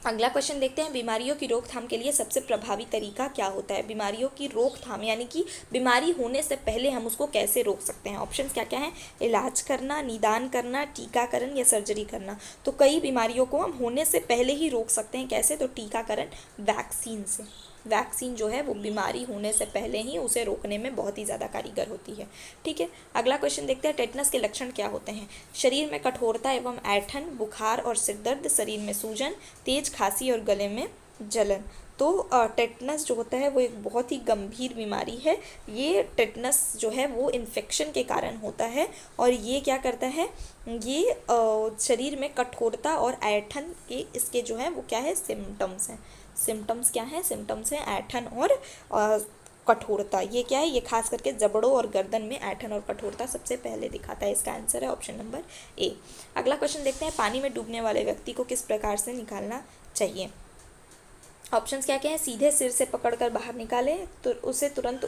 अगला क्वेश्चन देखते हैं। बीमारियों की रोकथाम के लिए सबसे प्रभावी तरीका क्या होता है? बीमारियों की रोकथाम यानी कि बीमारी होने से पहले हम उसको कैसे रोक सकते हैं? ऑप्शंस क्या क्या हैं? इलाज करना, निदान करना, टीकाकरण, या सर्जरी करना। तो कई बीमारियों को हम होने से पहले ही रोक सकते हैं। कैसे? तो टीकाकरण, वैक्सीन से। वैक्सीन जो है वो बीमारी होने से पहले ही उसे रोकने में बहुत ही ज़्यादा कारीगर होती है। ठीक है, अगला क्वेश्चन देखते हैं। टेटनस के लक्षण क्या होते हैं? शरीर में कठोरता एवं ऐंठन, बुखार और सिरदर्द, शरीर में सूजन, तेज खांसी और गले में जलन। तो टेटनस जो होता है वो एक बहुत ही गंभीर बीमारी है। ये टेटनस जो है वो इन्फेक्शन के कारण होता है, और ये क्या करता है? ये शरीर में कठोरता और ऐंठन के इसके जो है वो क्या है? सिम्टम्स हैं। सिम्टम्स क्या हैं? सिम्टम्स हैं ऐंठन और कठोरता। ये क्या है? ये खास करके जबड़ों और गर्दन में ऐंठन और कठोरता सबसे पहले दिखाता है। इसका आंसर है ऑप्शन नंबर ए। अगला क्वेश्चन देखते हैं। पानी में डूबने वाले व्यक्ति को किस प्रकार से निकालना चाहिए? ऑप्शंस क्या क्या हैं? सीधे सिर से पकड़कर बाहर निकालें, तो उसे तुरंत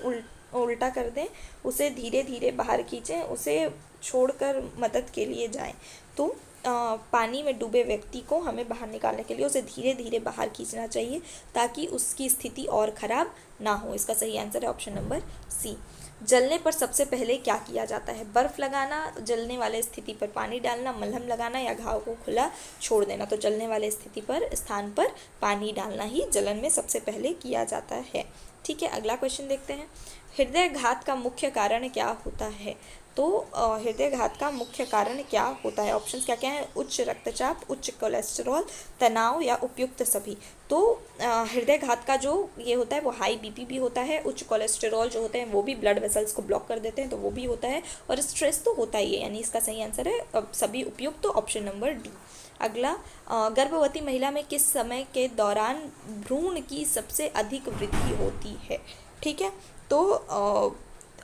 उल्टा कर दें, उसे धीरे धीरे बाहर खींचें, उसे छोड़कर मदद के लिए जाएं। तो पानी में डूबे व्यक्ति को हमें बाहर निकालने के लिए उसे धीरे धीरे बाहर खींचना चाहिए ताकि उसकी स्थिति और ख़राब ना हो। इसका सही आंसर है ऑप्शन नंबर सी। जलने पर सबसे पहले क्या किया जाता है? बर्फ़ लगाना, जलने वाले स्थिति पर पानी डालना, मलहम लगाना या घाव को खुला छोड़ देना। तो जलने वाले स्थिति पर स्थान पर पानी डालना ही जलन में सबसे पहले किया जाता है। ठीक है, अगला क्वेश्चन देखते हैं। हृदयघात का मुख्य कारण क्या होता है? तो हृदयघात का मुख्य कारण क्या होता है? ऑप्शंस क्या क्या हैं? उच्च रक्तचाप, उच्च कोलेस्ट्रॉल, तनाव या उपयुक्त सभी। तो हृदयघात का जो ये होता है वो हाई बीपी भी होता है, उच्च कोलेस्ट्रॉल जो होते हैं वो भी ब्लड वेसल्स को ब्लॉक कर देते हैं तो वो भी होता है, और स्ट्रेस तो होता ही है, यानी इसका सही आंसर है सभी उपयुक्त, तो ऑप्शन नंबर डी। अगला, गर्भवती महिला में किस समय के दौरान भ्रूण की सबसे अधिक वृद्धि होती है? ठीक है, तो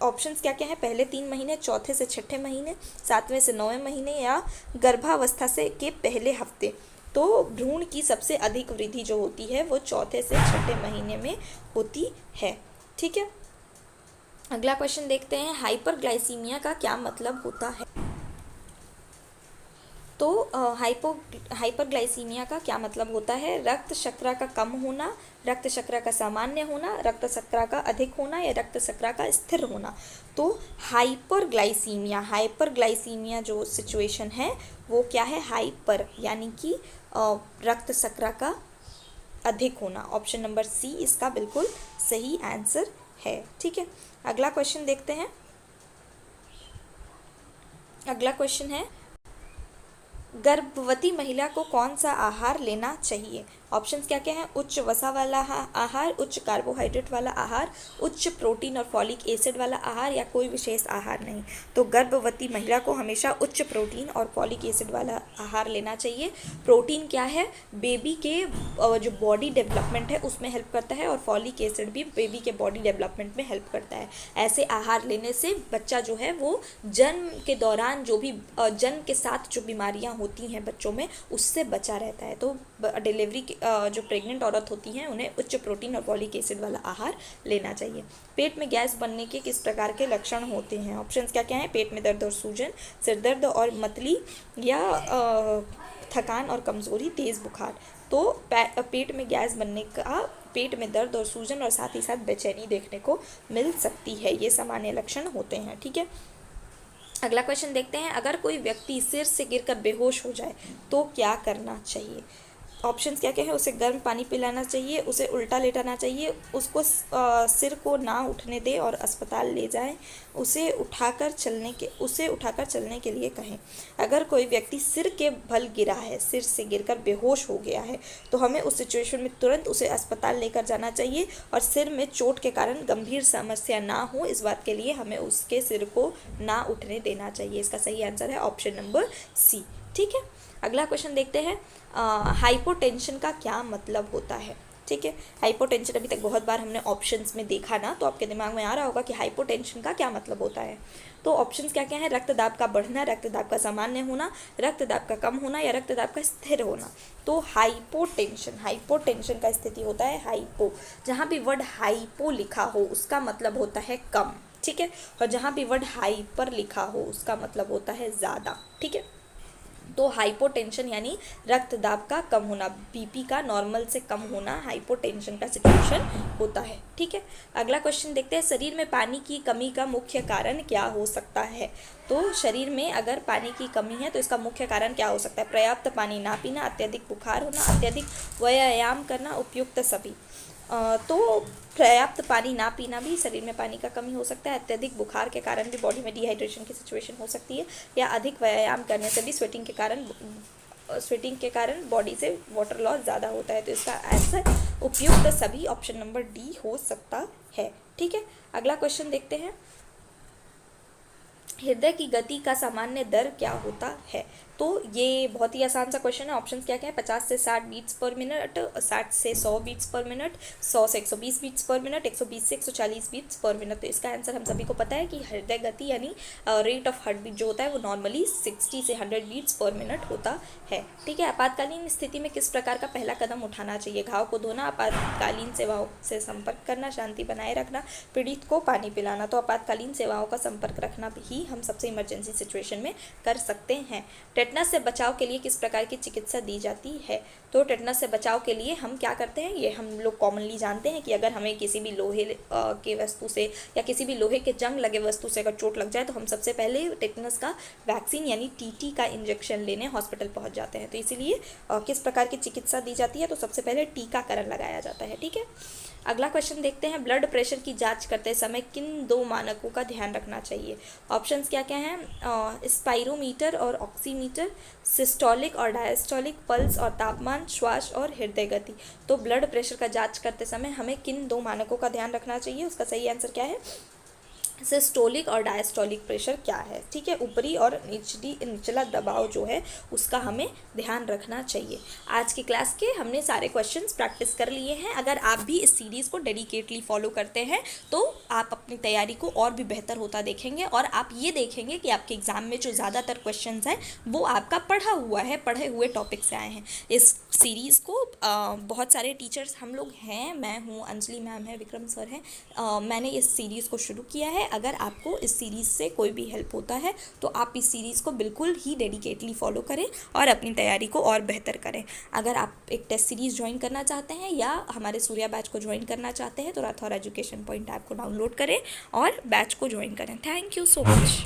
ऑप्शंस क्या क्या हैं? पहले 3 महीने, चौथे से छठे महीने, 7वें से 9वें महीने या गर्भावस्था से के पहले हफ्ते। तो भ्रूण की सबसे अधिक वृद्धि जो होती है वो चौथे से छठे महीने में होती है। ठीक है, अगला क्वेश्चन देखते हैं। हाइपरग्लाइसीमिया का क्या मतलब होता है? तो हाइपरग्लाइसीमिया का क्या मतलब होता है? रक्त शर्करा का कम होना, रक्त शर्करा का सामान्य होना, रक्त शर्करा का अधिक होना या रक्त शर्करा का स्थिर होना। तो हाइपरग्लाइसीमिया जो सिचुएशन है वो क्या है? हाइपर यानी कि रक्त शर्करा का अधिक होना। ऑप्शन नंबर सी इसका बिल्कुल सही आंसर है। ठीक है, अगला क्वेश्चन देखते हैं। अगला क्वेश्चन है, गर्भवती महिला को कौन सा आहार लेना चाहिए? ऑप्शंस क्या क्या हैं? उच्च वसा वाला आहार, उच्च कार्बोहाइड्रेट वाला आहार, उच्च प्रोटीन और फॉलिक एसिड वाला आहार या कोई विशेष आहार नहीं। तो गर्भवती महिला को हमेशा उच्च प्रोटीन और फॉलिक एसिड वाला आहार लेना चाहिए। प्रोटीन क्या है? बेबी के जो बॉडी डेवलपमेंट है उसमें हेल्प करता है, और फॉलिक एसिड भी बेबी के बॉडी डेवलपमेंट में हेल्प करता है। ऐसे आहार लेने से बच्चा जो है वो जन्म के दौरान जो भी जन्म के साथ जो बीमारियां होती हैं बच्चों में उससे बचा रहता है। तो डिलीवरी जो प्रेग्नेंट औरत होती हैं उन्हें उच्च प्रोटीन और फॉलिक एसिड वाला आहार लेना चाहिए। पेट में गैस बनने के किस प्रकार के लक्षण होते हैं? ऑप्शंस क्या क्या हैं? पेट में दर्द और सूजन, सिर दर्द और मतली, या थकान और कमज़ोरी, तेज़ बुखार। तो पेट में गैस बनने का, पेट में दर्द और सूजन और साथ ही साथ बेचैनी देखने को मिल सकती है, ये सामान्य लक्षण होते हैं। ठीक है, अगला क्वेश्चन देखते हैं। अगर कोई व्यक्ति सिर से गिरकर बेहोश हो जाए तो क्या करना चाहिए? ऑप्शंस क्या क्या है? उसे गर्म पानी पिलाना चाहिए, उसे उल्टा लेटाना चाहिए, उसको सिर को ना उठने दें और अस्पताल ले जाएं, उसे उठाकर चलने के लिए कहें। अगर कोई व्यक्ति सिर के बल गिरा है, सिर से गिरकर बेहोश हो गया है, तो हमें उस सिचुएशन में तुरंत उसे अस्पताल लेकर जाना चाहिए, और सिर में चोट के कारण गंभीर समस्या ना हो इस बात के लिए हमें उसके सिर को ना उठने देना चाहिए। इसका सही आंसर है ऑप्शन नंबर सी। ठीक है, अगला क्वेश्चन देखते हैं। हाइपोटेंशन का क्या मतलब होता है? ठीक है, हाइपोटेंशन अभी तक बहुत बार हमने ऑप्शंस में देखा ना, तो आपके दिमाग में आ रहा होगा कि हाइपोटेंशन का क्या मतलब होता है। तो ऑप्शंस क्या क्या हैं? रक्तदाब का बढ़ना, रक्तदाब का सामान्य होना, रक्तदाब का कम होना या रक्तदाब का स्थिर होना। तो हाइपोटेंशन का स्थिति होता है हाइपो। जहाँ भी वर्ड हाइपो लिखा हो उसका मतलब होता है कम। ठीक है, और जहाँ भी वर्ड हाइपर लिखा हो उसका मतलब होता है ज़्यादा। ठीक है, तो हाइपोटेंशन यानी रक्तदाब का कम होना, बीपी का नॉर्मल से कम होना हाइपोटेंशन का सिचुएशन होता है। ठीक है, अगला क्वेश्चन देखते हैं। शरीर में पानी की कमी का मुख्य कारण क्या हो सकता है? तो शरीर में अगर पानी की कमी है तो इसका मुख्य कारण क्या हो सकता है? पर्याप्त पानी ना पीना, अत्यधिक बुखार होना, अत्यधिक व्यायाम करना, उपयुक्त सभी। तो पर्याप्त पानी ना पीना भी शरीर में पानी का कमी हो सकता है, अत्यधिक बुखार के कारण भी बॉडी में डिहाइड्रेशन की सिचुएशन हो सकती है, या अधिक व्यायाम करने से भी स्वेटिंग के कारण बॉडी से वाटर लॉस ज़्यादा होता है। तो इसका आंसर उपयुक्त सभी ऑप्शन नंबर डी हो सकता है। ठीक है, अगला क्वेश्चन देखते हैं। हृदय की गति का सामान्य दर क्या होता है? तो ये बहुत ही आसान सा क्वेश्चन है। ऑप्शन क्या क्या है, 50 से 60 बीट्स पर मिनट, 60 से 100 बीट्स पर मिनट, 100 से 120 बीट्स पर मिनट, 120 से 140 बीट्स पर मिनट। तो इसका आंसर हम सभी को पता है कि हृदय गति यानी रेट ऑफ हार्ट बीट जो होता है वो नॉर्मली 60 से 100 बीट्स पर मिनट होता है। ठीक है। आपातकालीन स्थिति में किस प्रकार का पहला कदम उठाना चाहिए, घाव को धोना, आपातकालीन सेवाओं से संपर्क करना, शांति बनाए रखना, पीड़ित को पानी पिलाना। तो आपातकालीन सेवाओं का संपर्क रखना ही हम सबसे इमरजेंसी सिचुएशन में कर सकते हैं। टेटनस से बचाव के लिए किस प्रकार की चिकित्सा दी जाती है, तो टेटनस से बचाव के लिए हम क्या करते हैं, ये हम लोग कॉमनली जानते हैं कि अगर हमें किसी भी लोहे के वस्तु से या किसी भी लोहे के जंग लगे वस्तु से अगर चोट लग जाए तो हम सबसे पहले टेटनस का वैक्सीन यानी टीटी का इंजेक्शन लेने हॉस्पिटल पहुंच जाते हैं। तो इसीलिए किस प्रकार की चिकित्सा दी जाती है, तो सबसे पहले टीकाकरण लगाया जाता है। ठीक है। अगला क्वेश्चन देखते हैं, ब्लड प्रेशर की जांच करते समय किन 2 मानकों का ध्यान रखना चाहिए। ऑप्शंस क्या क्या हैं, स्पाइरोमीटर और ऑक्सीमीटर, सिस्टोलिक और डायस्टोलिक, पल्स और तापमान, श्वास और हृदय गति। तो ब्लड प्रेशर का जांच करते समय हमें किन 2 मानकों का ध्यान रखना चाहिए, उसका सही आंसर क्या है, सिस्टोलिक और डायस्टोलिक प्रेशर क्या है। ठीक है। ऊपरी और निचला दबाव जो है उसका हमें ध्यान रखना चाहिए। आज की क्लास के हमने सारे क्वेश्चंस प्रैक्टिस कर लिए हैं। अगर आप भी इस सीरीज़ को डेडिकेटली फॉलो करते हैं तो आप अपनी तैयारी को और भी बेहतर होता देखेंगे और आप ये देखेंगे कि आपके एग्ज़ाम में जो ज़्यादातर क्वेश्चंस हैं वो आपका पढ़े हुए टॉपिक से आए हैं। इस सीरीज़ को बहुत सारे टीचर्स हम लोग हैं, मैं हूँ, अंजलि मैम है, विक्रम सर हैं, मैंने इस सीरीज़ को शुरू किया है। अगर आपको इस सीरीज़ से कोई भी हेल्प होता है तो आप इस सीरीज़ को बिल्कुल ही डेडिकेटली फॉलो करें और अपनी तैयारी को और बेहतर करें। अगर आप एक टेस्ट सीरीज़ ज्वाइन करना चाहते हैं या हमारे सूर्या बैच को ज्वाइन करना चाहते हैं तो राठौर एजुकेशन पॉइंट ऐप को डाउनलोड करें और बैच को ज्वाइन करें। Thank you so much.